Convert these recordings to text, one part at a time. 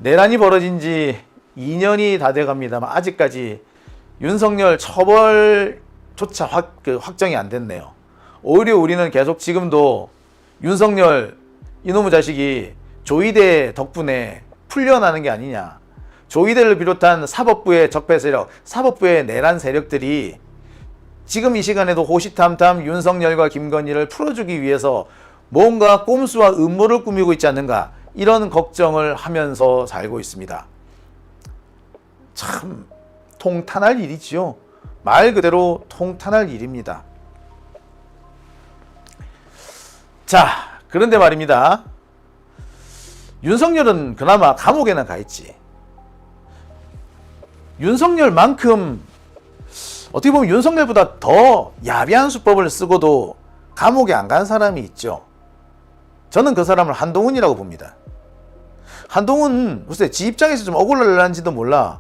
내란이 벌어진 지 2년이 다 돼갑니다만 아직까지 윤석열 처벌조차 확정이 안 됐네요. 오히려 우리는 계속 지금도 윤석열 이놈의 자식이 조이대 덕분에 풀려나는 게 아니냐. 조이대를 비롯한 사법부의 적폐 세력, 사법부의 내란 세력들이 지금 이 시간에도 호시탐탐 윤석열과 김건희를 풀어주기 위해서 뭔가 꼼수와 음모를 꾸미고 있지 않는가, 이런 걱정을 하면서 살고 있습니다. 참 통탄할 일이지요. 말 그대로 통탄할 일입니다. 자, 그런데 말입니다. 윤석열은 그나마 감옥에는 가 있지. 윤석열만큼 어떻게 보면 윤석열보다 더 야비한 수법을 쓰고도 감옥에 안 간 사람이 있죠. 저는 그 사람을 한동훈이라고 봅니다. 한동훈 글쎄 지 입장에서 좀 억울할란지도 몰라.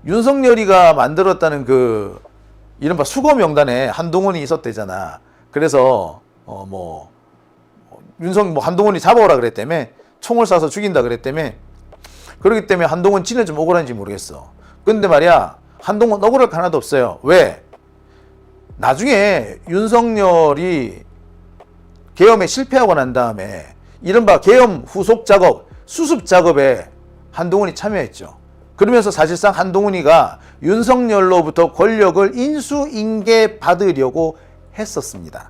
윤석열이가 만들었다는 그 이른바 수거 명단에 한동훈이 있었대잖아. 그래서 한동훈이 잡아오라 그랬다며, 총을 쏴서 죽인다 그랬다며. 그렇기 때문에 한동훈 진짜 좀 억울한지 모르겠어. 근데 말이야, 한동훈 억울할 거 하나도 없어요. 왜? 나중에 윤석열이 계엄에 실패하고 난 다음에 이른바 계엄 후속 작업, 수습 작업에 한동훈이 참여했죠. 그러면서 사실상 한동훈이가 윤석열로부터 권력을 인수인계 받으려고 했었습니다.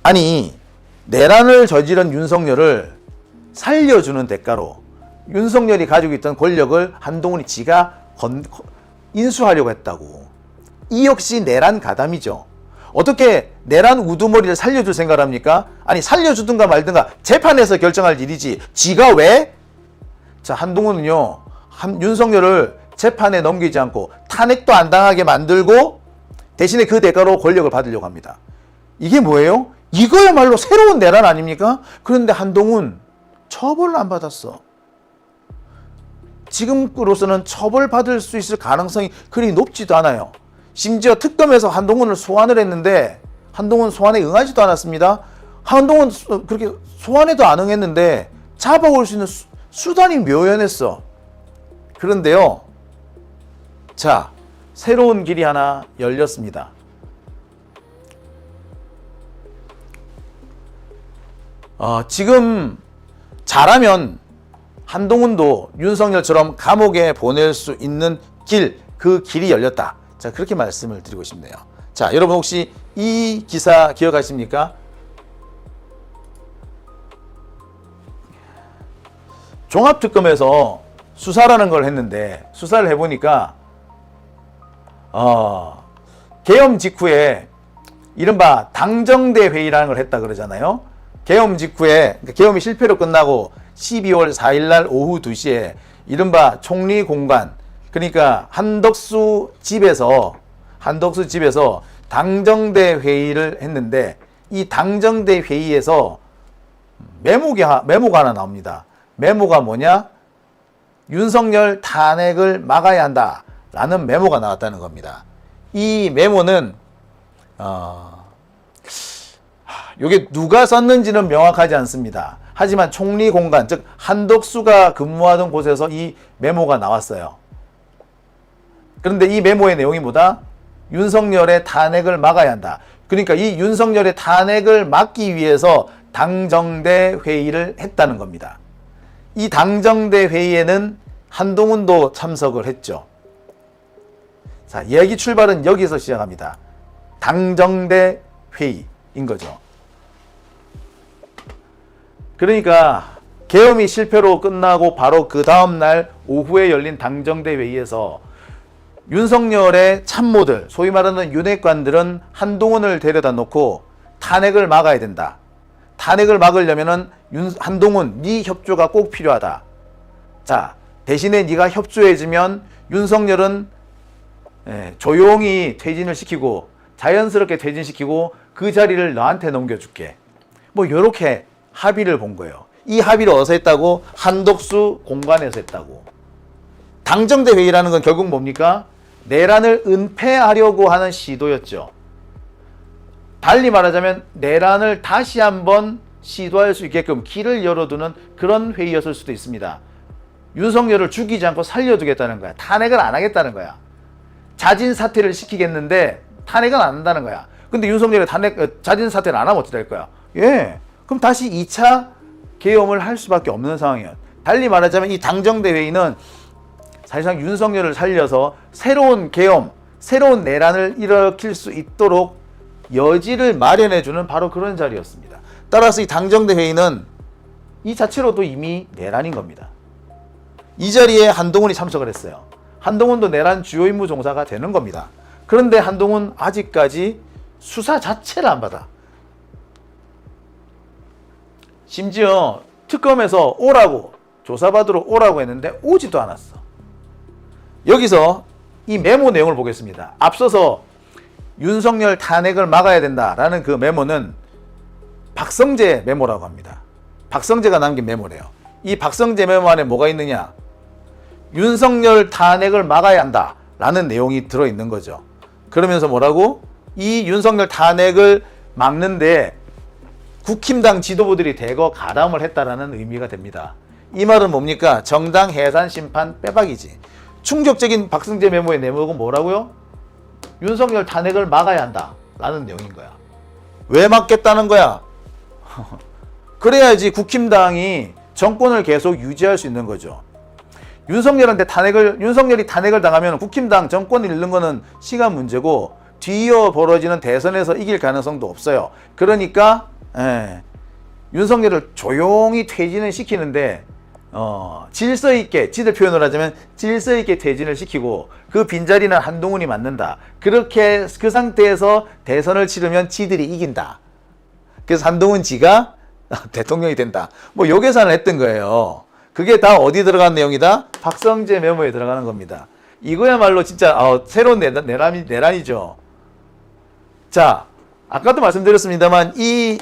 아니, 내란을 저지른 윤석열을 살려주는 대가로 윤석열이 가지고 있던 권력을 한동훈이 지가 인수하려고 했다고. 이 역시 내란 가담이죠. 어떻게 내란 우두머리를 살려줄 생각을 합니까? 아니, 살려주든가 말든가 재판에서 결정할 일이지 지가 왜? 자, 한동훈은요, 윤석열을 재판에 넘기지 않고 탄핵도 안 당하게 만들고 대신에 그 대가로 권력을 받으려고 합니다. 이게 뭐예요? 이거야말로 새로운 내란 아닙니까? 그런데 한동훈 처벌을 안 받았어. 지금으로서는 처벌받을 수 있을 가능성이 그리 높지도 않아요. 심지어 특검에서 한동훈을 소환을 했는데 한동훈 소환에 응하지도 않았습니다. 한동훈 그렇게 소환에도 안 응했는데 잡아올 수 있는 수단이 묘연했어. 그런데요, 자, 새로운 길이 하나 열렸습니다. 지금 잘하면 한동훈도 윤석열처럼 감옥에 보낼 수 있는 길, 그 길이 열렸다. 자, 그렇게 말씀을 드리고 싶네요. 자, 여러분 혹시 이 기사 기억하십니까? 종합특검에서 수사라는 걸 했는데, 수사를 해보니까 계엄 직후에 이른바 당정대 회의라는 걸 했다 그러잖아요. 계엄 직후에, 그러니까 계엄이 실패로 끝나고 12월 4일 날 오후 2시에 이른바 총리 공관, 그러니까 한덕수 집에서 당정대 회의를 했는데, 이 당정대 회의에서 메모가 하나 나옵니다. 메모가 뭐냐? 윤석열 탄핵을 막아야 한다라는 메모가 나왔다는 겁니다. 이 메모는 이게 누가 썼는지는 명확하지 않습니다. 하지만 총리 공간, 즉 한덕수가 근무하던 곳에서 이 메모가 나왔어요. 그런데 이 메모의 내용이 뭐다? 윤석열의 탄핵을 막아야 한다. 그러니까 이 윤석열의 탄핵을 막기 위해서 당정대 회의를 했다는 겁니다. 이 당정대 회의에는 한동훈도 참석을 했죠. 자, 이야기 출발은 여기서 시작합니다. 당정대 회의인 거죠. 그러니까 계엄이 실패로 끝나고 바로 그 다음날 오후에 열린 당정대 회의에서 윤석열의 참모들, 소위 말하는 윤핵관들은 한동훈을 데려다 놓고 탄핵을 막아야 된다. 탄핵을 막으려면은 한동훈, 네 협조가 꼭 필요하다. 자, 대신에 네가 협조해주면 윤석열은 조용히 퇴진을 시키고, 자연스럽게 퇴진시키고 그 자리를 너한테 넘겨줄게. 뭐 이렇게 합의를 본 거예요. 이 합의를 어디서 했다고? 한덕수 공관에서 했다고. 당정대 회의라는 건 결국 뭡니까? 내란을 은폐하려고 하는 시도였죠. 달리 말하자면 내란을 다시 한번 시도할 수 있게끔 길을 열어두는 그런 회의였을 수도 있습니다. 윤석열을 죽이지 않고 살려두겠다는 거야. 탄핵을 안 하겠다는 거야. 자진 사퇴를 시키겠는데 탄핵은 안 한다는 거야. 근데 윤석열이 자진 사퇴를 안 하면 어떻게 될 거야? 예. 그럼 다시 2차 계엄을 할 수밖에 없는 상황이야. 달리 말하자면 이 당정대 회의는 사실상 윤석열을 살려서 새로운 계엄, 새로운 내란을 일으킬 수 있도록 여지를 마련해주는 바로 그런 자리였습니다. 따라서 이 당정대 회의는 이 자체로도 이미 내란인 겁니다. 이 자리에 한동훈이 참석을 했어요. 한동훈도 내란 주요 임무 종사가 되는 겁니다. 그런데 한동훈 아직까지 수사 자체를 안 받아. 심지어 특검에서 오라고, 조사받으러 오라고 했는데 오지도 않았어. 여기서 이 메모 내용을 보겠습니다. 앞서서 윤석열 탄핵을 막아야 된다라는 그 메모는 박성재 메모라고 합니다. 박성재가 남긴 메모래요. 이 박성재 메모 안에 뭐가 있느냐? 윤석열 탄핵을 막아야 한다라는 내용이 들어있는 거죠. 그러면서 뭐라고? 이 윤석열 탄핵을 막는데 국힘당 지도부들이 대거 가담을 했다라는 의미가 됩니다. 이 말은 뭡니까? 정당 해산 심판 빼박이지. 충격적인 박성재 메모의 내용은 뭐라고요? 윤석열 탄핵을 막아야 한다라는 내용인 거야. 왜 막겠다는 거야? 그래야지 국힘당이 정권을 계속 유지할 수 있는 거죠. 윤석열이 탄핵을 당하면 국힘당 정권을 잃는 거는 시간 문제고 뒤이어 벌어지는 대선에서 이길 가능성도 없어요. 그러니까 윤석열을 조용히 퇴진을 시키는데 질서 있게, 지들 표현을 하자면 질서 있게 퇴진을 시키고 그 빈자리는 한동훈이 맡는다. 그렇게 그 상태에서 대선을 치르면 지들이 이긴다. 그래서 한동훈 지가 대통령이 된다. 뭐 요 계산을 했던 거예요. 그게 다 어디 들어간 내용이다? 박성재 메모에 들어가는 겁니다. 이거야말로 진짜 새로운 내란이죠. 자, 아까도 말씀드렸습니다만 이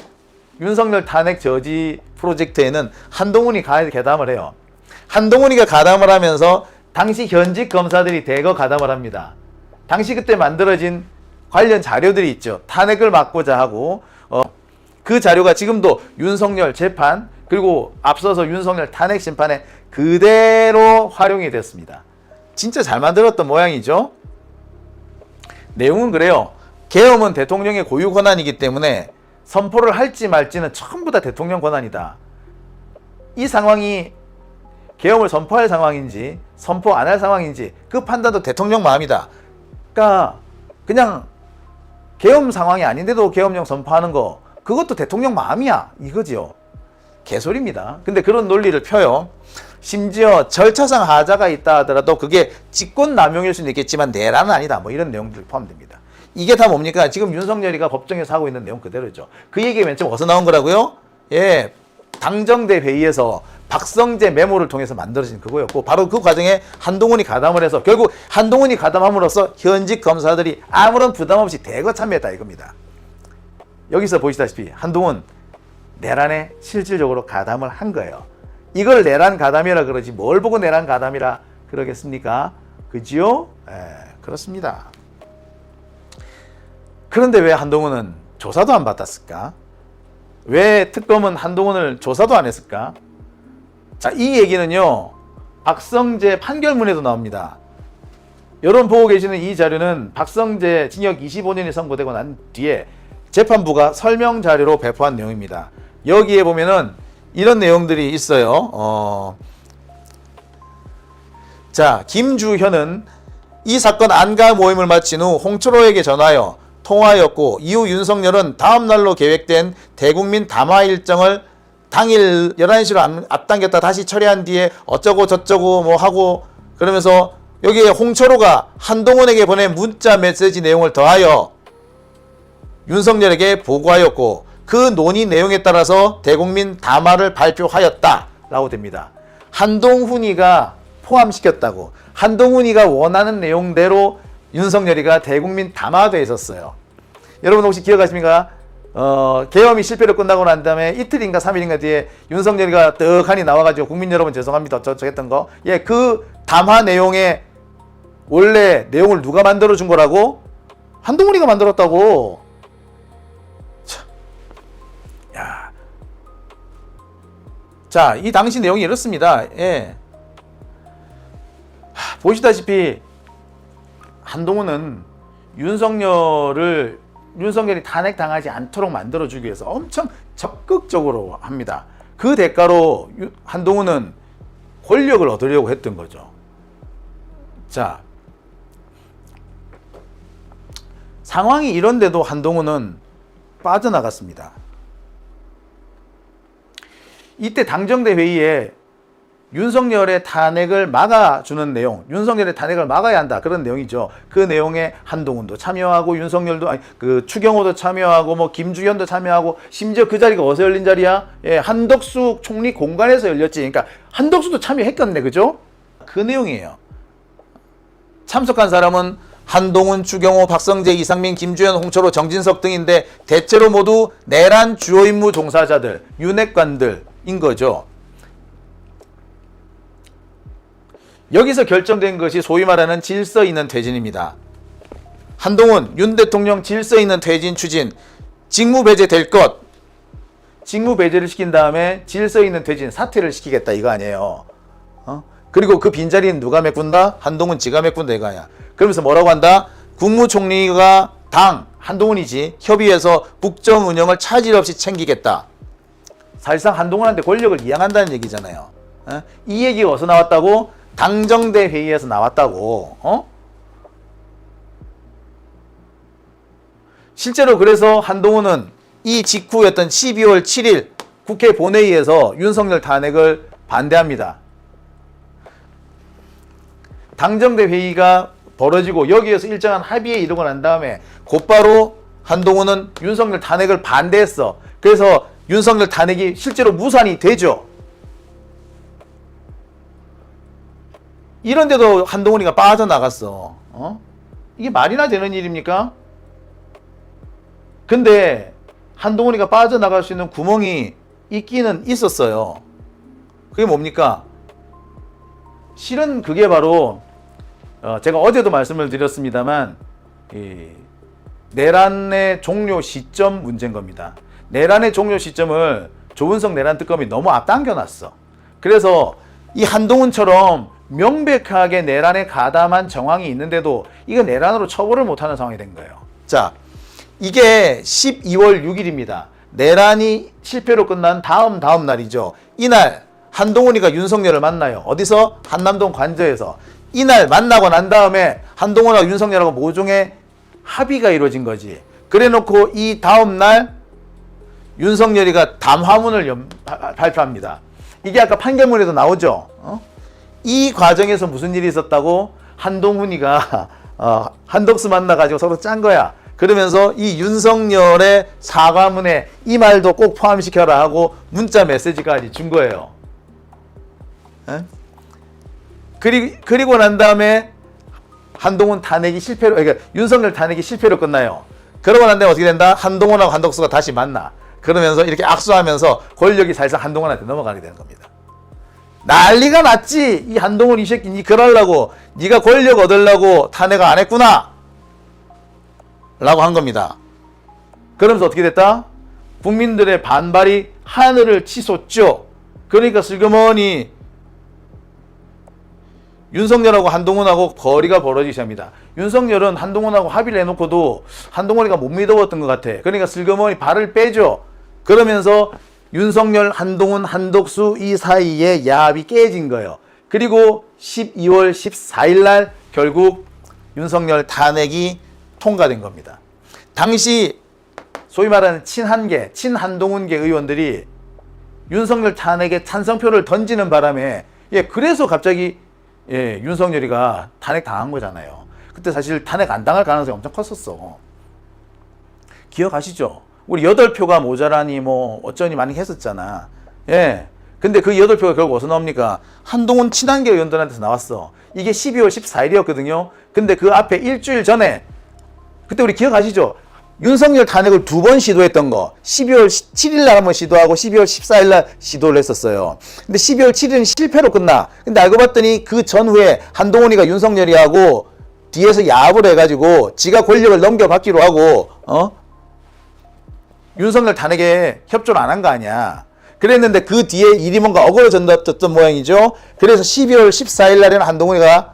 윤석열 탄핵 저지 프로젝트에는 한동훈이 가담을 해요. 한동훈이가 가담을 하면서 당시 현직 검사들이 대거 가담을 합니다. 당시 그때 만들어진 관련 자료들이 있죠. 탄핵을 막고자 하고 그 자료가 지금도 윤석열 재판 그리고 앞서서 윤석열 탄핵 심판에 그대로 활용이 됐습니다. 진짜 잘 만들었던 모양이죠. 내용은 그래요. 계엄은 대통령의 고유 권한이기 때문에 선포를 할지 말지는 전부 다 대통령 권한이다. 이 상황이 계엄을 선포할 상황인지 선포 안 할 상황인지 그 판단도 대통령 마음이다. 그러니까 그냥 계엄 상황이 아닌데도 계엄령 선포하는 거 그것도 대통령 마음이야 이거지요. 개소리입니다. 근데 그런 논리를 펴요. 심지어 절차상 하자가 있다 하더라도 그게 직권남용일 수는 있겠지만 내란은 아니다. 뭐 이런 내용들이 포함됩니다. 이게 다 뭡니까? 지금 윤석열이가 법정에서 하고 있는 내용 그대로죠. 그 얘기가 맨 처음 어디서 나온 거라고요? 예, 당정대 회의에서 박성재 메모를 통해서 만들어진 그거였고 바로 그 과정에 한동훈이 가담을 해서 결국 한동훈이 가담함으로써 현직 검사들이 아무런 부담 없이 대거 참여했다 이겁니다. 여기서 보시다시피 한동훈 내란에 실질적으로 가담을 한 거예요. 이걸 내란 가담이라 그러지 뭘 보고 내란 가담이라 그러겠습니까? 그지요? 그렇습니다. 그런데 왜 한동훈은 조사도 안 받았을까? 왜 특검은 한동훈을 조사도 안 했을까? 자, 이 얘기는요, 박성재 판결문에도 나옵니다. 여러분 보고 계시는 이 자료는 박성재 징역 25년이 선고되고 난 뒤에 재판부가 설명 자료로 배포한 내용입니다. 여기에 보면은 이런 내용들이 있어요. 자, 김주현은 이 사건 안가 모임을 마친 후 홍철호에게 전화하여 통화하였고 이후 윤석열은 다음 날로 계획된 대국민 담화 일정을 당일 11시로 앞당겼다 다시 처리한 뒤에 어쩌고 저쩌고 뭐 하고 그러면서 여기에 홍철호가 한동훈에게 보낸 문자 메시지 내용을 더하여 윤석열에게 보고하였고 그 논의 내용에 따라서 대국민 담화를 발표하였다 라고 됩니다. 한동훈이가 포함시켰다고 한동훈이가 원하는 내용대로 윤석열이가 대국민 담화되어 있었어요. 여러분 혹시 기억하십니까? 계엄이 실패로 끝나고 난 다음에 이틀인가 3일인가 뒤에 윤석열이가 떡하니 나와가지고 국민 여러분 죄송합니다 어쩌고 했던 거. 예, 그 담화 내용에 원래 내용을 누가 만들어준 거라고? 한동훈이가 만들었다고. 참. 야. 자, 이 당시 내용이 이렇습니다. 예. 보시다시피 한동훈은 윤석열이 탄핵당하지 않도록 만들어주기 위해서 엄청 적극적으로 합니다. 그 대가로 한동훈은 권력을 얻으려고 했던 거죠. 자, 상황이 이런데도 한동훈은 빠져나갔습니다. 이때 당정대 회의에 윤석열의 탄핵을 막아주는 내용, 윤석열의 탄핵을 막아야 한다, 그런 내용이죠. 그 내용에 한동훈도 참여하고 윤석열도 추경호도 참여하고 뭐 김주현도 참여하고, 심지어 그 자리가 어디서 열린 자리야? 예, 한덕수 총리 공간에서 열렸지. 그러니까 한덕수도 참여했겠네, 그죠? 그 내용이에요. 참석한 사람은 한동훈, 추경호, 박성재, 이상민, 김주현, 홍철호, 정진석 등인데 대체로 모두 내란 주요 임무 종사자들, 윤핵관들인 거죠. 여기서 결정된 것이 소위 말하는 질서 있는 퇴진입니다. 한동훈, 윤 대통령 질서 있는 퇴진 추진, 직무 배제될 것, 직무 배제를 시킨 다음에 질서 있는 퇴진, 사퇴를 시키겠다, 이거 아니에요. 그리고 그 빈자리는 누가 메꾼다? 한동훈 지가 메꾼다, 이거야. 그러면서 뭐라고 한다? 국무총리가 한동훈이지, 협의해서 국정 운영을 차질 없이 챙기겠다. 사실상 한동훈한테 권력을 이양한다는 얘기잖아요. 이 얘기가 어디서 나왔다고? 당정대 회의에서 나왔다고. 실제로 그래서 한동훈은 이 직후였던 12월 7일 국회 본회의에서 윤석열 탄핵을 반대합니다. 당정대 회의가 벌어지고 여기에서 일정한 합의에 이르고 난 다음에 곧바로 한동훈은 윤석열 탄핵을 반대했어. 그래서 윤석열 탄핵이 실제로 무산이 되죠. 이런데도 한동훈이가 빠져나갔어. 이게 말이나 되는 일입니까? 근데 한동훈이가 빠져나갈 수 있는 구멍이 있기는 있었어요. 그게 뭡니까? 실은 그게 바로 제가 어제도 말씀을 드렸습니다만 내란의 종료 시점 문제인 겁니다. 내란의 종료 시점을 조은석 내란 특검이 너무 앞당겨놨어. 그래서 이 한동훈처럼 명백하게 내란에 가담한 정황이 있는데도 이거 내란으로 처벌을 못하는 상황이 된 거예요. 자, 이게 12월 6일입니다. 내란이 실패로 끝난 다음 날이죠. 이날 한동훈이가 윤석열을 만나요. 어디서? 한남동 관저에서. 이날 만나고 난 다음에 한동훈하고 윤석열하고 모종의 합의가 이루어진 거지. 그래놓고 이 다음 날 윤석열이가 담화문을 발표합니다. 이게 아까 판결문에도 나오죠. 이 과정에서 무슨 일이 있었다고? 한동훈이가 한덕수 만나가지고 서로 짠 거야. 그러면서 이 윤석열의 사과문에 이 말도 꼭 포함시켜라 하고 문자 메시지까지 준 거예요. 그리고 난 다음에 한동훈 탄핵이 실패로, 그러니까 윤석열 탄핵이 실패로 끝나요. 그러고 난 다음에 어떻게 된다? 한동훈하고 한덕수가 다시 만나. 그러면서 이렇게 악수하면서 권력이 사실상 한동훈한테 넘어가게 되는 겁니다. 난리가 났지. 이 한동훈 이 새끼 니 그러려고, 니가 권력 얻으려고 탄핵을 안 했구나 라고 한 겁니다. 그러면서 어떻게 됐다? 국민들의 반발이 하늘을 치솟죠. 그러니까 슬그머니 윤석열하고 한동훈하고 거리가 벌어지기 시작합니다. 윤석열은 한동훈하고 합의를 해놓고도 한동훈이가 못 믿어봤던 것 같아. 그러니까 슬그머니 발을 빼죠. 그러면서 윤석열, 한동훈, 한덕수 이 사이에 야합이 깨진 거예요. 그리고 12월 14일 날 결국 윤석열 탄핵이 통과된 겁니다. 당시 소위 말하는 친한계, 친한동훈계 의원들이 윤석열 탄핵에 찬성표를 던지는 바람에 그래서 갑자기 윤석열이가 탄핵 당한 거잖아요. 그때 사실 탄핵 안 당할 가능성이 엄청 컸었어. 기억하시죠? 우리 8표가 모자라니 뭐 어쩌니 많이 했었잖아. 근데 그 8표가 결국 어디서 나옵니까? 한동훈 친한계 의원들한테서 나왔어. 이게 12월 14일이었거든요. 근데 그 앞에 일주일 전에, 그때 우리 기억하시죠? 윤석열 탄핵을 2번 시도했던 거. 12월 7일 날 한번 시도하고 12월 14일 날 시도를 했었어요. 근데 12월 7일은 실패로 끝나. 근데 알고 봤더니 그 전후에 한동훈이가 윤석열이하고 뒤에서 야합을 해가지고 지가 권력을 넘겨받기로 하고 윤석열 탄핵에 협조를 안 한 거 아니야. 그랬는데 그 뒤에 일이 뭔가 어그러졌던 모양이죠. 그래서 12월 14일 날에는 한동훈이가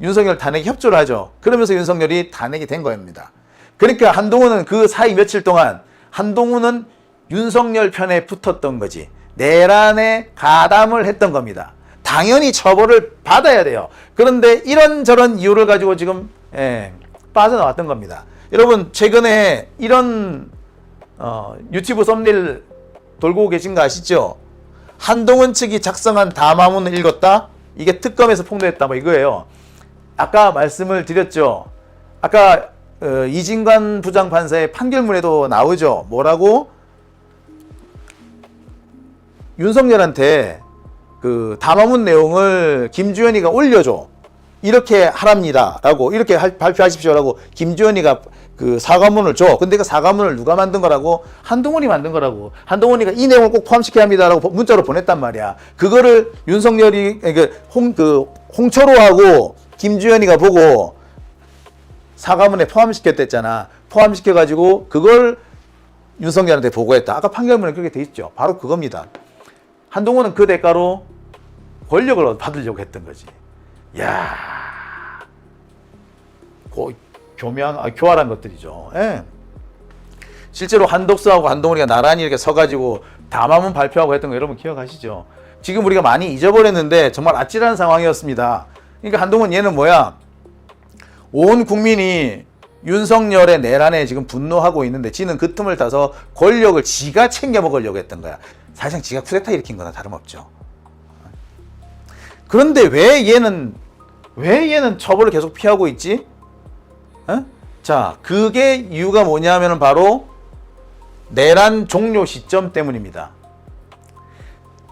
윤석열 탄핵에 협조를 하죠. 그러면서 윤석열이 탄핵이 된 겁니다. 그러니까 한동훈은 그 사이 며칠 동안 한동훈은 윤석열 편에 붙었던 거지. 내란에 가담을 했던 겁니다. 당연히 처벌을 받아야 돼요. 그런데 이런저런 이유를 가지고 지금 빠져나왔던 겁니다. 여러분 최근에 이런 유튜브 썸네일 돌고 계신 거 아시죠? 한동훈 측이 작성한 담화문을 읽었다? 이게 특검에서 폭로했다 뭐 이거예요. 아까 말씀을 드렸죠. 아까 이진관 부장판사의 판결문에도 나오죠. 뭐라고? 윤석열한테 그 담화문 내용을 김주현이가 올려줘. 이렇게 하랍니다. 라고, 이렇게 발표하십시오. 라고 김주현이가 그 사과문을 줘. 근데 그 사과문을 누가 만든 거라고? 한동훈이 만든 거라고. 한동훈이가 이 내용을 꼭 포함시켜야 합니다. 라고 문자로 보냈단 말이야. 그거를 윤석열이, 홍철호하고 김주현이가 보고 사과문에 포함시켰댔잖아. 포함시켜가지고 그걸 윤석열한테 보고했다. 아까 판결문에 그렇게 돼 있죠. 바로 그겁니다. 한동훈은 그 대가로 권력을 받으려고 했던 거지. 야, 교활한 것들이죠. 예. 실제로 한독수하고 한동훈이가 나란히 이렇게 서가지고 담화문 발표하고 했던 거 여러분 기억하시죠? 지금 우리가 많이 잊어버렸는데 정말 아찔한 상황이었습니다. 그러니까 한동훈 얘는 뭐야? 온 국민이 윤석열의 내란에 지금 분노하고 있는데 지는 그 틈을 타서 권력을 지가 챙겨 먹으려고 했던 거야. 사실상 지가 쿠데타 일으킨 거나 다름없죠. 그런데 왜 얘는 처벌을 계속 피하고 있지? 자, 그게 이유가 뭐냐면 바로 내란 종료 시점 때문입니다.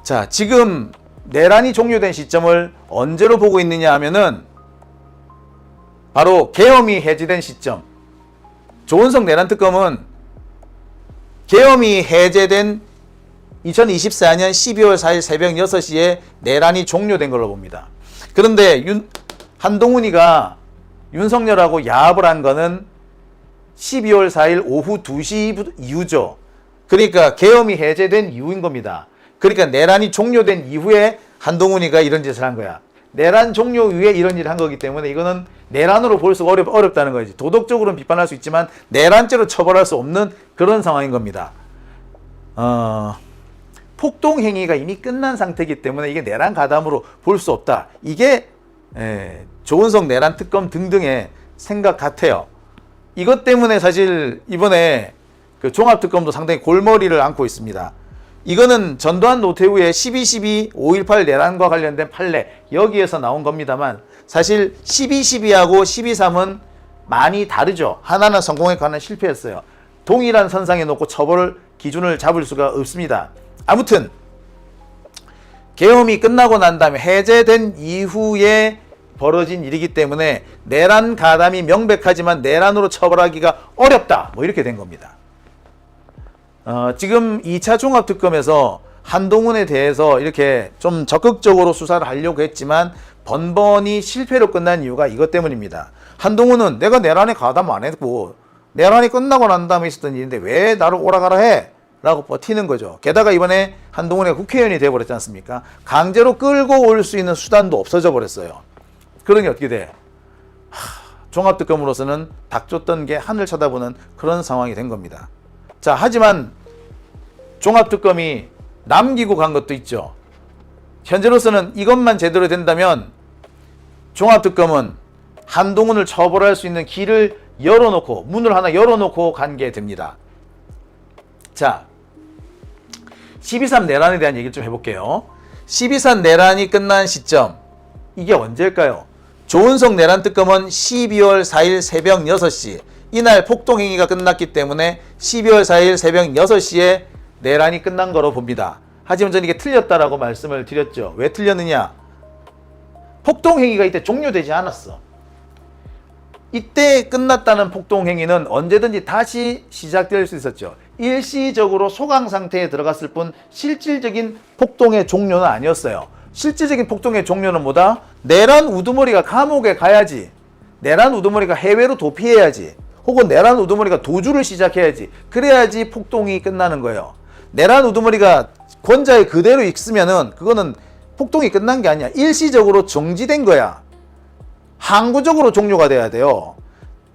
자, 지금 내란이 종료된 시점을 언제로 보고 있느냐 하면은 바로 계엄이 해제된 시점. 조은석 내란특검은 계엄이 해제된 2024년 12월 4일 새벽 6시에 내란이 종료된 걸로 봅니다. 그런데 한동훈이가 윤석열하고 야합을 한 거는 12월 4일 오후 2시 이후죠. 그러니까 계엄이 해제된 이후인 겁니다. 그러니까 내란이 종료된 이후에 한동훈이가 이런 짓을 한 거야. 내란 종료 이후에 이런 일을 한 거기 때문에 이거는 내란으로 볼 수가 어렵다는 거지. 도덕적으로는 비판할 수 있지만 내란죄로 처벌할 수 없는 그런 상황인 겁니다. 폭동 행위가 이미 끝난 상태이기 때문에 이게 내란 가담으로 볼 수 없다. 이게 조은석 내란 특검 등등의 생각 같아요. 이것 때문에 사실 이번에 그 종합특검도 상당히 골머리를 앓고 있습니다. 이거는 전두환 노태우의 12.12 5.18 내란과 관련된 판례 여기에서 나온 겁니다만 사실 12.12하고 12.3은 많이 다르죠. 하나는 성공에 관한 실패했어요. 동일한 선상에 놓고 처벌 기준을 잡을 수가 없습니다. 아무튼 계엄이 끝나고 난 다음에 해제된 이후에 벌어진 일이기 때문에 내란 가담이 명백하지만 내란으로 처벌하기가 어렵다. 뭐 이렇게 된 겁니다. 지금 2차 종합특검에서 한동훈에 대해서 이렇게 좀 적극적으로 수사를 하려고 했지만 번번이 실패로 끝난 이유가 이것 때문입니다. 한동훈은 내가 내란에 가담 안 했고 내란이 끝나고 난 다음에 있었던 일인데 왜 나를 오라가라 해? 라고 버티는 거죠. 게다가 이번에 한동훈이 국회의원이 되어버렸지 않습니까? 강제로 끌고 올 수 있는 수단도 없어져 버렸어요. 그러니 어떻게 돼? 종합특검으로서는 닥쳤던 게 하늘 쳐다보는 그런 상황이 된 겁니다. 자, 하지만 종합특검이 남기고 간 것도 있죠. 현재로서는 이것만 제대로 된다면 종합특검은 한동훈을 처벌할 수 있는 길을 열어놓고 문을 하나 열어놓고 간 게 됩니다. 자, 12.3 내란에 대한 얘기를 좀 해볼게요. 12.3 내란이 끝난 시점 이게 언제일까요? 조은석 내란특검은 12월 4일 새벽 6시 이날 폭동행위가 끝났기 때문에 12월 4일 새벽 6시에 내란이 끝난 거로 봅니다. 하지만 저는 이게 틀렸다라고 말씀을 드렸죠. 왜 틀렸느냐? 폭동행위가 이때 종료되지 않았어. 이때 끝났다는 폭동행위는 언제든지 다시 시작될 수 있었죠. 일시적으로 소강 상태에 들어갔을 뿐 실질적인 폭동의 종료는 아니었어요. 실질적인 폭동의 종료는 뭐다? 내란 우두머리가 감옥에 가야지. 내란 우두머리가 해외로 도피해야지. 혹은 내란 우두머리가 도주를 시작해야지. 그래야지 폭동이 끝나는 거예요. 내란 우두머리가 권자에 그대로 있으면은 그거는 폭동이 끝난 게 아니야. 일시적으로 정지된 거야. 항구적으로 종료가 돼야 돼요.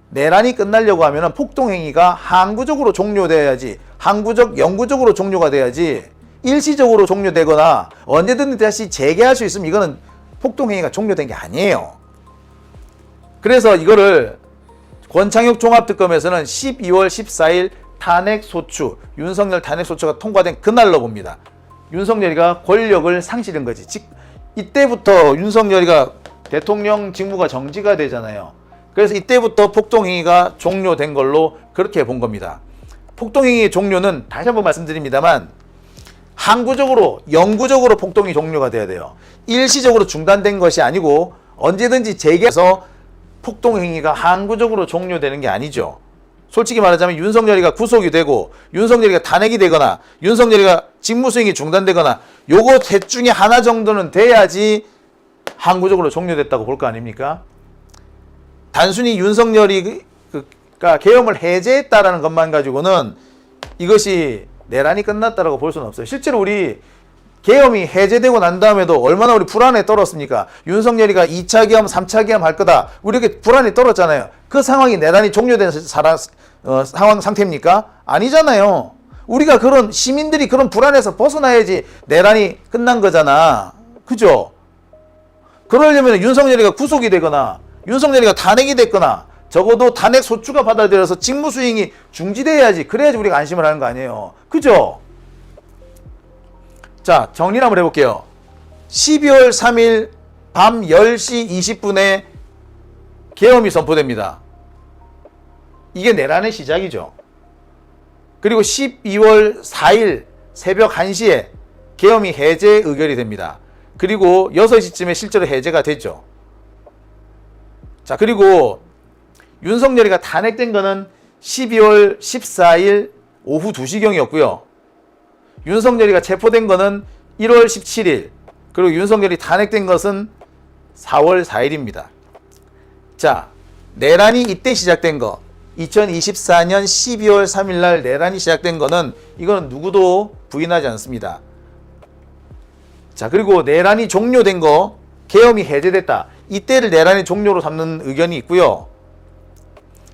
내란이 끝나려고 하면 폭동 행위가 항구적으로 종료돼야지, 항구적, 영구적으로 종료가 돼야지, 일시적으로 종료되거나 언제든 다시 재개할 수 있으면 이거는 폭동 행위가 종료된 게 아니에요. 그래서 이거를 권창혁 종합특검에서는 12월 14일 탄핵소추, 윤석열 탄핵소추가 통과된 그날로 봅니다. 윤석열이가 권력을 상실한 거지. 이때부터 윤석열이가 대통령 직무가 정지가 되잖아요. 그래서 이때부터 폭동행위가 종료된 걸로 그렇게 본 겁니다. 폭동행위 종료는 다시 한번 말씀드립니다만 항구적으로, 영구적으로 폭동이 종료가 돼야 돼요. 일시적으로 중단된 것이 아니고 언제든지 재개해서 폭동행위가 항구적으로 종료되는 게 아니죠. 솔직히 말하자면 윤석열이가 구속이 되고 윤석열이가 탄핵이 되거나 윤석열이가 직무수행이 중단되거나 요거 셋 중에 하나 정도는 돼야지 항구적으로 종료됐다고 볼 거 아닙니까? 단순히 윤석열이가 계엄을 해제했다라는 것만 가지고는 이것이 내란이 끝났다라고 볼 수는 없어요. 실제로 우리 계엄이 해제되고 난 다음에도 얼마나 우리 불안에 떨었습니까? 윤석열이가 2차 계엄, 3차 계엄 할 거다. 우리 이렇게 불안에 떨었잖아요. 그 상황이 내란이 종료된 상황 상태입니까? 아니잖아요. 우리가 그런 시민들이 그런 불안에서 벗어나야지 내란이 끝난 거잖아. 그죠? 그러려면 윤석열이가 구속이 되거나 윤석열이가 탄핵이 됐거나 적어도 탄핵 소추가 받아들여서 직무 수행이 중지돼야지. 그래야지 우리가 안심을 하는 거 아니에요. 그죠? 자, 정리를 한번 해볼게요. 12월 3일 밤 10시 20분에 계엄이 선포됩니다. 이게 내란의 시작이죠. 그리고 12월 4일 새벽 1시에 계엄이 해제 의결이 됩니다. 그리고 6시쯤에 실제로 해제가 됐죠. 자, 그리고 윤석열이가 탄핵된 거는 12월 14일 오후 2시경이었고요. 윤석열이가 체포된 거는 1월 17일, 그리고 윤석열이 탄핵된 것은 4월 4일입니다. 자, 내란이 이때 시작된 거, 2024년 12월 3일 날 내란이 시작된 거는 이거는 누구도 부인하지 않습니다. 자, 그리고 내란이 종료된 거, 계엄이 해제됐다. 이때를 내란의 종료로 삼는 의견이 있고요.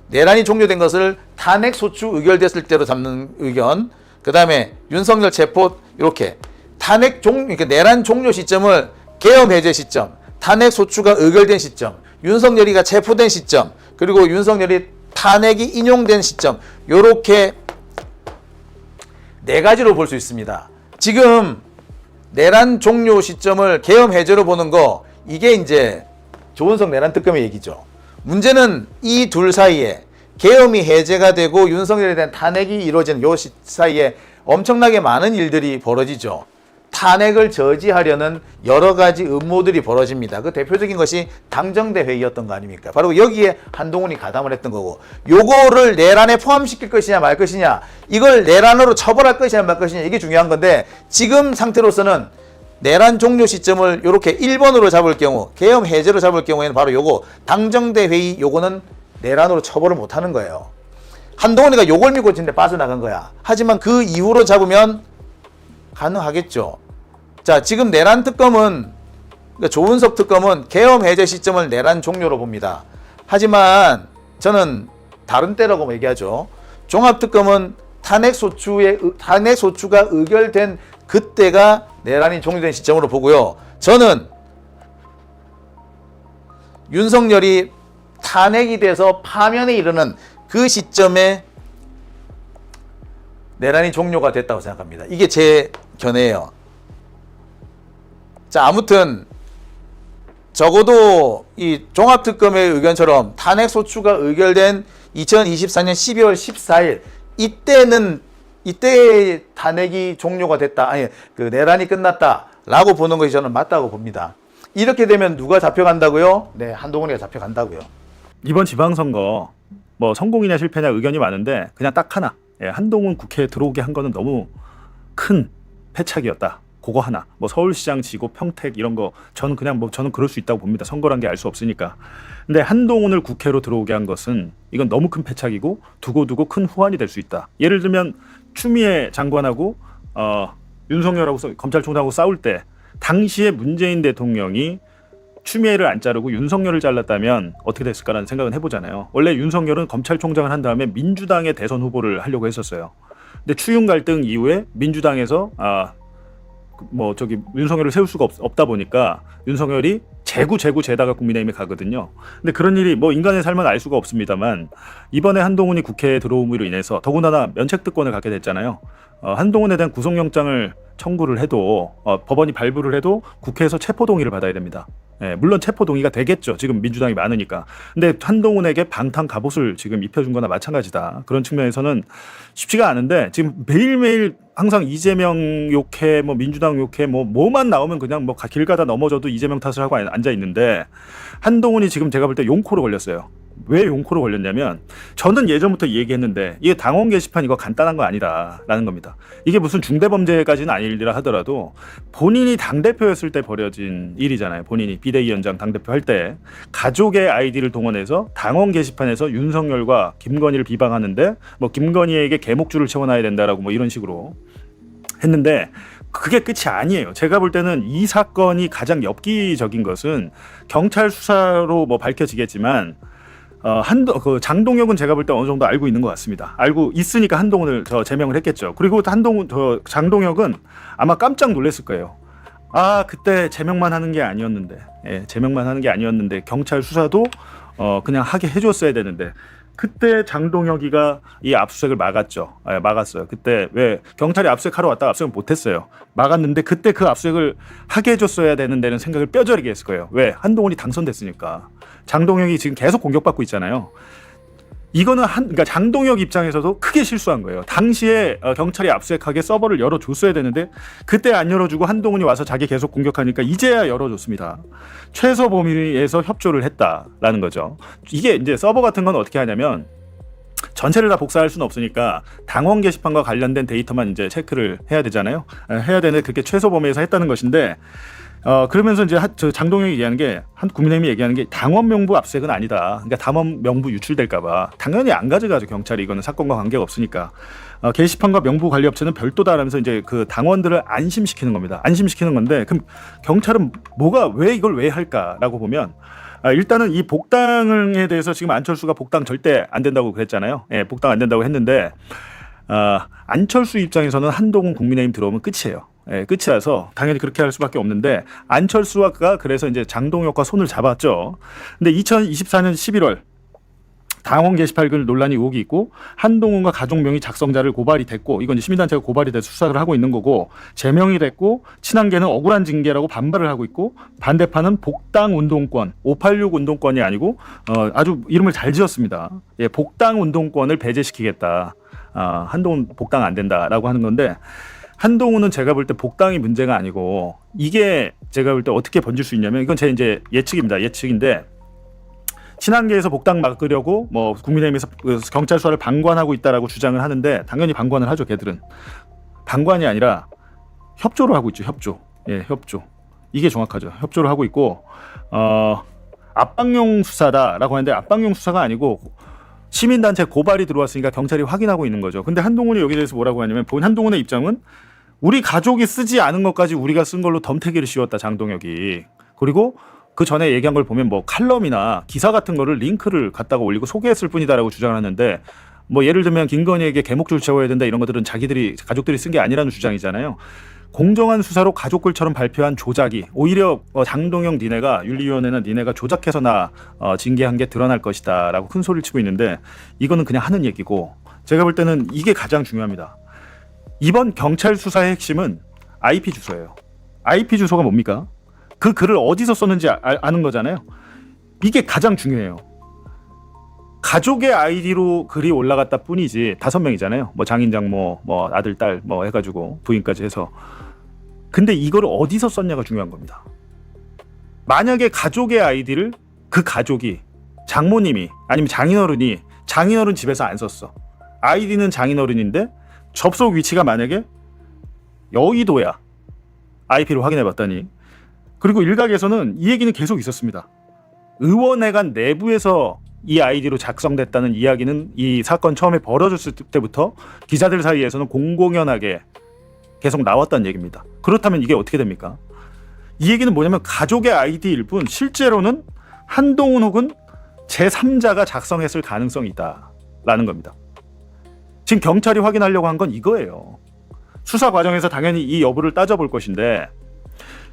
내란이 종료된 것을 탄핵 소추 의결됐을 때로 삼는 의견. 그 다음에 윤석열 체포, 이렇게 그러니까 내란 종료 시점을 계엄 해제 시점, 탄핵 소추가 의결된 시점, 윤석열이가 체포된 시점, 그리고 윤석열이 탄핵이 인용된 시점, 요렇게 네 가지로 볼 수 있습니다. 지금 내란 종료 시점을 계엄 해제로 보는 거, 이게 이제 조은석 내란 특검의 얘기죠. 문제는 이 둘 사이에 계엄이 해제가 되고 윤석열에 대한 탄핵이 이루어지는 요 사이에 엄청나게 많은 일들이 벌어지죠. 탄핵을 저지하려는 여러 가지 음모들이 벌어집니다. 그 대표적인 것이 당정대 회의였던 거 아닙니까? 바로 여기에 한동훈이 가담을 했던 거고, 요거를 내란에 포함시킬 것이냐 말 것이냐, 이걸 내란으로 처벌할 것이냐 말 것이냐, 이게 중요한 건데, 지금 상태로서는 내란 종료 시점을 이렇게 1번으로 잡을 경우, 계엄 해제로 잡을 경우에는 바로 요거 당정대 회의, 요거는 내란으로 처벌을 못하는 거예요. 한동훈이가 요걸 믿고 진짜 빠져나간 거야. 하지만 그 이후로 잡으면 가능하겠죠. 자, 지금 내란 특검은, 그러니까 조은석 특검은 계엄 해제 시점을 내란 종료로 봅니다. 하지만 저는 다른 때라고 얘기하죠. 종합특검은 탄핵 소추가 의결된 그때가 내란이 종료된 시점으로 보고요. 저는 윤석열이 탄핵이 돼서 파면에 이르는 그 시점에 내란이 종료가 됐다고 생각합니다. 이게 제 견해예요. 자, 아무튼 적어도 이 종합특검의 의견처럼 탄핵 소추가 의결된 2024년 12월 14일 이때 탄핵이 종료가 됐다, 아니 그 내란이 끝났다라고 보는 것이 저는 맞다고 봅니다. 이렇게 되면 누가 잡혀간다고요? 네, 한동훈이가 잡혀간다고요. 이번 지방선거 뭐 성공이냐 실패냐 의견이 많은데 그냥 딱 하나, 한동훈 국회에 들어오게 한 거는 너무 큰 패착이었다. 그거 하나. 뭐 서울시장 지고 평택 이런 거 저는 그럴 수 있다고 봅니다. 선거란 게 알 수 없으니까. 근데 한동훈을 국회로 들어오게 한 것은 이건 너무 큰 패착이고 두고두고 큰 후환이 될 수 있다. 예를 들면 추미애 장관하고 윤석열하고 검찰총장하고 싸울 때 당시에 문재인 대통령이 추미애를 안 자르고 윤석열을 잘랐다면 어떻게 됐을까라는 생각은 해보잖아요. 원래 윤석열은 검찰총장을 한 다음에 민주당의 대선 후보를 하려고 했었어요. 근데 추윤 갈등 이후에 민주당에서 윤석열을 세울 수가 없다 보니까 윤석열이 재다가 국민의힘에 가거든요. 근데 그런 일이 뭐 인간의 삶은 알 수가 없습니다만 이번에 한동훈이 국회에 들어옴으로 인해서 더군다나 면책특권을 갖게 됐잖아요. 한동훈에 대한 구속영장을 청구를 해도 법원이 발부를 해도 국회에서 체포동의를 받아야 됩니다. 예, 물론 체포동의가 되겠죠. 지금 민주당이 많으니까. 근데 한동훈에게 방탄 갑옷을 지금 입혀준 거나 마찬가지다. 그런 측면에서는 쉽지가 않은데 지금 매일매일 항상 이재명 욕해, 뭐 민주당 욕해, 뭐만 나오면 그냥 뭐 길 가다 넘어져도 이재명 탓을 하고 앉아 있는데 한동훈이 지금 제가 볼 때 용코로 걸렸어요. 왜 용코로 걸렸냐면 저는 예전부터 얘기했는데 이게 당원 게시판 이거 간단한 거 아니다라는 겁니다. 이게 무슨 중대범죄까지는 아니라 하더라도 본인이 당대표였을 때 벌어진 일이잖아요. 본인이 비대위원장 당대표 할 때 가족의 아이디를 동원해서 당원 게시판에서 윤석열과 김건희를 비방하는데 뭐 김건희에게 개목줄을 채워놔야 된다라고 뭐 이런 식으로 했는데 그게 끝이 아니에요. 제가 볼 때는 이 사건이 가장 엽기적인 것은 경찰 수사로 뭐 밝혀지겠지만 장동혁은 제가 볼 때 어느 정도 알고 있는 것 같습니다. 알고 있으니까 한동훈을 제명을 했겠죠. 그리고 장동혁은 아마 깜짝 놀랐을 거예요. 그때 제명만 하는 게 아니었는데, 제명만 하는 게 아니었는데 경찰 수사도 그냥 하게 해줬어야 되는데. 그때 장동혁이가 이 압수수색을 막았죠. 막았어요. 그때 왜 경찰이 압수수색하러 왔다가 압수수색을 못했어요. 막았는데 그때 그 압수수색을 하게 해줬어야 되는 데는 생각을 뼈저리게 했을 거예요. 왜? 한동훈이 당선됐으니까. 장동혁이 지금 계속 공격받고 있잖아요. 이거는 그러니까 장동혁 입장에서도 크게 실수한 거예요. 당시에 경찰이 압수수색하게 서버를 열어줬어야 되는데 그때 안 열어주고 한동훈이 와서 자기 계속 공격하니까 이제야 열어줬습니다. 최소 범위에서 협조를 했다라는 거죠. 이게 이제 서버 같은 건 어떻게 하냐면 전체를 다 복사할 수는 없으니까 당원 게시판과 관련된 데이터만 이제 체크를 해야 되잖아요. 해야 되는데 그렇게 최소 범위에서 했다는 것인데 그러면서 이제 장동혁이 얘기하는 게 국민의힘이 얘기하는 게 당원 명부 압수수색은 아니다. 그러니까 당원 명부 유출될까봐 당연히 안 가져가죠. 경찰이 이거는 사건과 관계가 없으니까 게시판과 명부 관리 업체는 별도다라면서 이제 그 당원들을 안심시키는 겁니다. 안심시키는 건데 그럼 경찰은 왜 이걸 왜 할까라고 보면 일단은 이 복당에 대해서 지금 안철수가 복당 절대 안 된다고 그랬잖아요. 복당 안 된다고 했는데 안철수 입장에서는 한동훈 국민의힘 들어오면 끝이에요. 끝이라서 당연히 그렇게 할 수밖에 없는데 안철수가 그래서 이제 장동혁과 손을 잡았죠. 근데 2024년 11월 당원 게시판 글 논란이 의혹이 있고 한동훈과 가족명의 작성자를 고발이 됐고 이건 이제 시민단체가 고발이 돼서 수사를 하고 있는 거고 제명이 됐고 친한계는 억울한 징계라고 반발을 하고 있고 반대파는 복당 운동권 586 운동권이 아니고 아주 이름을 잘 지었습니다. 복당 운동권을 배제시키겠다. 한동훈 복당 안 된다라고 하는 건데 한동훈은 제가 볼 때 복당이 문제가 아니고 이게 제가 볼 때 어떻게 번질 수 있냐면 이건 제 이제 예측입니다. 예측인데 친한계에서 복당 막으려고 뭐 국민의힘에서 경찰 수사를 방관하고 있다라고 주장을 하는데 당연히 방관을 하죠. 걔들은 방관이 아니라 협조를 하고 있죠. 협조. 이게 정확하죠. 협조를 하고 있고 압박용 수사다라고 하는데 압박용 수사가 아니고 시민단체 고발이 들어왔으니까 경찰이 확인하고 있는 거죠. 근데 한동훈이 여기에 대해서 뭐라고 하냐면 한동훈의 입장은 우리 가족이 쓰지 않은 것까지 우리가 쓴 걸로 덤태기를 씌웠다 장동혁이. 그리고 그 전에 얘기한 걸 보면 뭐 칼럼이나 기사 같은 거를 링크를 갖다가 올리고 소개했을 뿐이다라고 주장을 하는데 뭐 예를 들면 김건희에게 개목줄 채워야 된다 이런 것들은 가족들이 쓴 게 아니라는 주장이잖아요. 공정한 수사로 가족글처럼 발표한 조작이 오히려 장동혁 니네가 윤리위원회는 니네가 조작해서 징계한 게 드러날 것이다 라고 큰 소리를 치고 있는데 이거는 그냥 하는 얘기고 제가 볼 때는 이게 가장 중요합니다. 이번 경찰 수사의 핵심은 IP 주소예요. IP 주소가 뭡니까? 그 글을 어디서 썼는지 아는 거잖아요. 이게 가장 중요해요. 가족의 아이디로 글이 올라갔다 뿐이지 5명이잖아요. 뭐 장인 장모, 뭐 아들, 딸 뭐 해가지고 부인까지 해서. 근데 이걸 어디서 썼냐가 중요한 겁니다. 만약에 가족의 아이디를 그 가족이 장모님이 아니면 장인어른 집에서 안 썼어. 아이디는 장인어른인데 접속 위치가 만약에 여의도야. IP를 확인해봤더니. 그리고 일각에서는 이 얘기는 계속 있었습니다. 의원회관 내부에서 이 아이디로 작성됐다는 이야기는 이 사건 처음에 벌어졌을 때부터 기자들 사이에서는 공공연하게 계속 나왔다는 얘기입니다. 그렇다면 이게 어떻게 됩니까? 이 얘기는 뭐냐면 가족의 아이디일 뿐 실제로는 한동훈 혹은 제3자가 작성했을 가능성이 있다라는 겁니다. 지금 경찰이 확인하려고 한 건 이거예요. 수사 과정에서 당연히 이 여부를 따져볼 것인데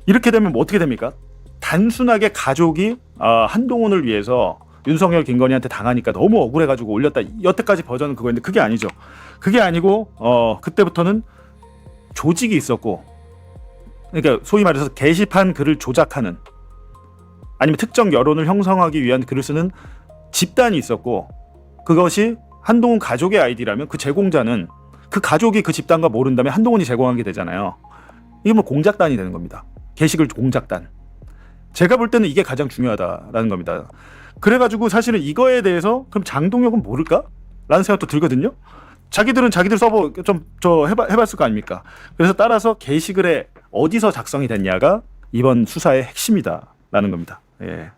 이렇게 되면 뭐 어떻게 됩니까? 단순하게 가족이 한동훈을 위해서 윤석열 김건희한테 당하니까 너무 억울해가지고 올렸다. 여태까지 버전은 그거였는데 그게 아니죠. 그게 아니고 그때부터는 조직이 있었고, 그러니까 소위 말해서 게시판 글을 조작하는 아니면 특정 여론을 형성하기 위한 글을 쓰는 집단이 있었고, 그것이 한동훈 가족의 아이디라면 그 제공자는 그 가족이 그 집단과 모른다면 한동훈이 제공하게 되잖아요. 이게 뭐 공작단이 되는 겁니다. 게시글 공작단. 제가 볼 때는 이게 가장 중요하다라는 겁니다. 그래가지고 사실은 이거에 대해서 그럼 장동혁은 모를까? 라는 생각도 들거든요. 자기들은 자기들 서버 좀 해봤을 거 아닙니까? 그래서 따라서 게시글에 어디서 작성이 됐냐가 이번 수사의 핵심이다라는 겁니다. 예.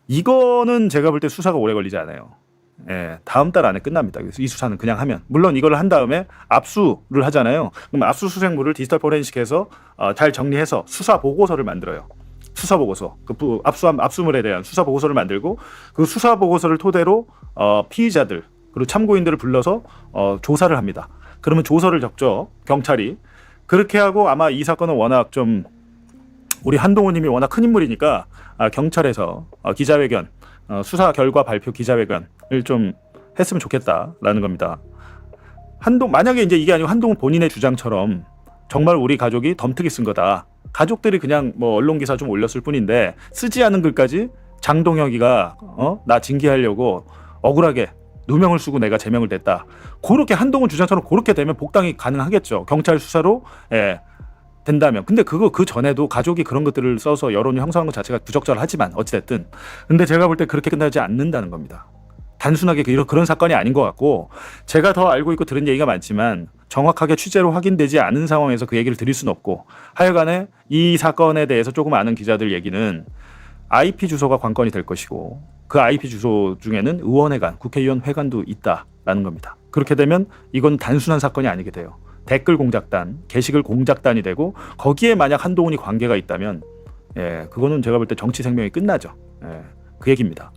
이거는 제가 볼 때 수사가 오래 걸리지 않아요. 예, 다음 달 안에 끝납니다. 그래서 이 수사는 그냥 하면, 물론 이걸 한 다음에 압수를 하잖아요. 그럼 압수수색물을 디지털 포렌식해서 잘 정리해서 수사 보고서를 만들어요. 수사 보고서, 그 압수물에 대한 수사 보고서를 만들고 그 수사 보고서를 토대로 피의자들 그리고 참고인들을 불러서 조사를 합니다. 그러면 조서를 적죠, 경찰이. 그렇게 하고 아마 이 사건은 워낙 좀 우리 한동훈님이 워낙 큰 인물이니까 경찰에서 기자회견, 수사 결과 발표 기자회견을 좀 했으면 좋겠다라는 겁니다. 만약에 이제 이게 아니고 한동훈 본인의 주장처럼 정말 우리 가족이 덤트기 쓴 거다. 가족들이 그냥 뭐 언론 기사 좀 올렸을 뿐인데 쓰지 않은 글까지 장동혁이가 나 징계하려고 억울하게 누명을 쓰고 내가 제명을 냈다. 그렇게 한동훈 주장처럼 그렇게 되면 복당이 가능하겠죠. 경찰 수사로 된다면. 근데 그 전에도 가족이 그런 것들을 써서 여론이 형성한 것 자체가 부적절하지만 어찌됐든. 근데 제가 볼 때 그렇게 끝나지 않는다는 겁니다. 단순하게 그런 사건이 아닌 것 같고, 제가 더 알고 있고 들은 얘기가 많지만 정확하게 취재로 확인되지 않은 상황에서 그 얘기를 드릴 수는 없고, 하여간에 이 사건에 대해서 조금 아는 기자들 얘기는 IP 주소가 관건이 될 것이고, 그 IP 주소 중에는 의원회관, 국회의원 회관도 있다라는 겁니다. 그렇게 되면 이건 단순한 사건이 아니게 돼요. 댓글 공작단, 게시글 공작단이 되고, 거기에 만약 한동훈이 관계가 있다면 그거는 제가 볼 때 정치 생명이 끝나죠. 그 얘기입니다.